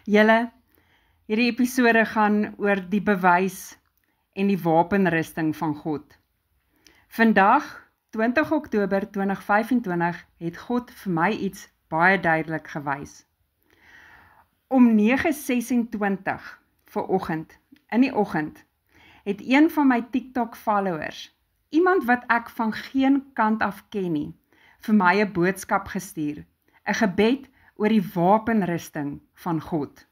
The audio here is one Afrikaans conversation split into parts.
Julle, hierdie episode gaan oor die bewys en die wapenrusting van God. Vandag, 20 Oktober 2025, het God vir my iets baie duidelik gewys. Om 9:26 vanoggend, in die oggend, het een van my TikTok followers, iemand wat ek van geen kant af ken nie, vir my 'n boodskap gestuur, 'n gebed oor die wapenrusting van God.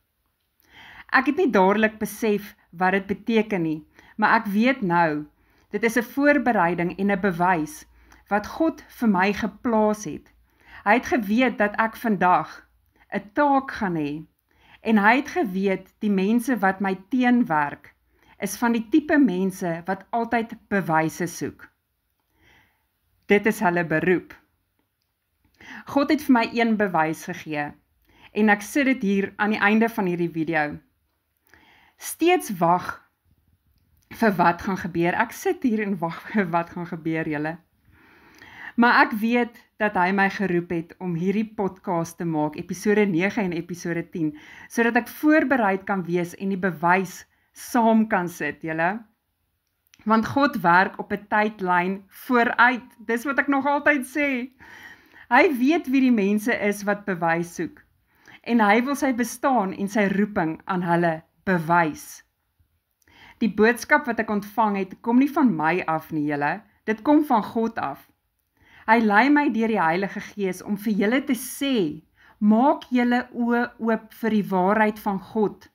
Ek het nie dadelik besef wat dit beteken nie, maar ek weet nou, dit is 'n voorbereiding en 'n bewys wat God vir my geplaas het. Hy het geweet dat ek vandag 'n taak gaan hê, en hy het geweet die mense wat my teenwerk, is van die tipe mense wat altyd bewyse soek. Dit is hulle beroep. God het vir my een bewys gegee, en ek sit dit hier aan die einde van hierdie video. Steeds wag vir wat gaan gebeur. Ek sit hier en wag vir wat gaan gebeur, julle. Maar ek weet dat hy my geroep het om hierdie podcast te maak, episode 9 en episode 10, sodat ek voorbereid kan wees en die bewys saam kan sit, julle. Want God werk op 'n tydlyn vooruit. Dis wat ek nog altyd sê. Hy weet wie die mense is wat bewys soek, en hy wil sy bestaan en sy roeping aan hulle bewys. Die boodskap wat ek ontvang het, kom nie van my af nie, julle, dit kom van God af. Hy lei my deur die Heilige Gees om vir julle te sê, maak julle oë oop vir die waarheid van God.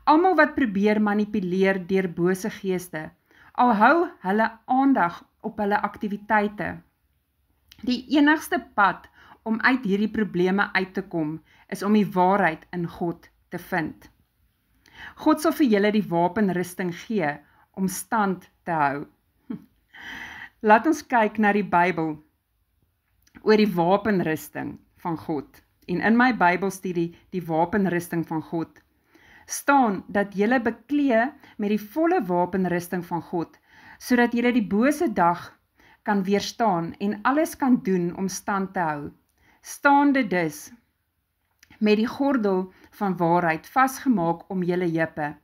Almal wat probeer manipuleer deur bose geeste, al hou hulle aandag op hulle aktiwiteite. Die enigste pad om uit hierdie probleme uit te kom, is om die waarheid in God te vind. God sal vir julle die wapenrusting gee om stand te hou. Laat ons kyk na die Bybel oor die wapenrusting van God. En in my Bybelstudie, die wapenrusting van God, staan dat julle beklee met die volle wapenrusting van God, sodat julle die bose dag kan weerstaan en alles kan doen om stand te hou. Staande dus met die gordel van waarheid vasgemaak om julle heupe,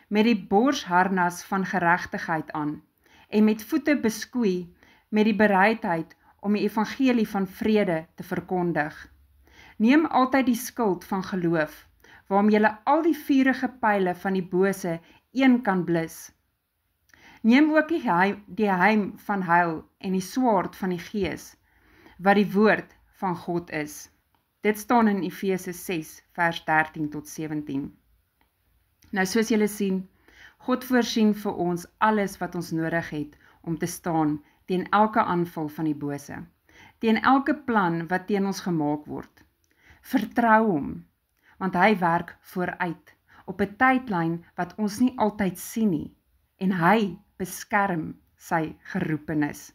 met die borsharnas van geregtigheid aan, en met voete beskoei met die bereidheid om die evangelie van vrede te verkondig. Neem altyd die skild van geloof, waarom julle al die vurige pyle van die bose een kan blus. Neem ook die heim van heil en die swaard van die Gees, wat die woord van God is. Dit staan in Efese 6, vers 13 tot 17. Nou, soos julle sien, God voorsien vir ons alles wat ons nodig het om te staan teen elke aanval van die bose, teen elke plan wat teen ons gemaak word. Vertrou hom, want hy werk vooruit, op 'n tydlyn wat ons nie altyd sien nie, en hy beskerm sy geroepenis.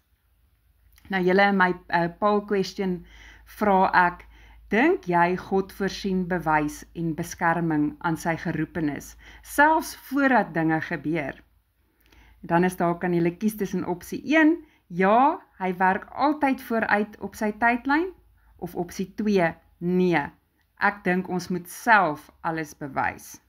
Nou julle, in my poll question vra ek, dink jy God voorsien bewys en beskerming aan sy geroepenis, selfs voordat dinge gebeur? Dan is daar, kan julle kies tussen opsie 1, ja, hy werk altyd vooruit op sy tydlyn, of opsie 2, nee, ek dink ons moet self alles bewys.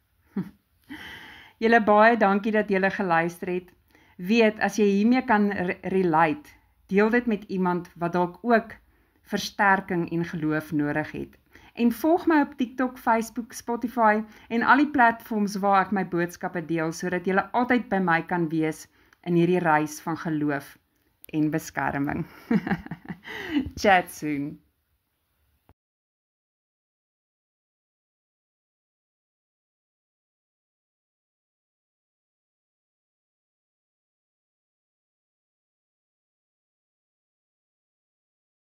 Julle, baie dankie dat julle geluister het. Weet, as jy hiermee kan relate, deel dit met iemand wat dalk ook versterking en geloof nodig het. En volg my op TikTok, Facebook, Spotify en al die platforms waar ek my boodskappe deel, sodat julle altyd by my kan wees in hierdie reis van geloof en beskerming. Chat soon.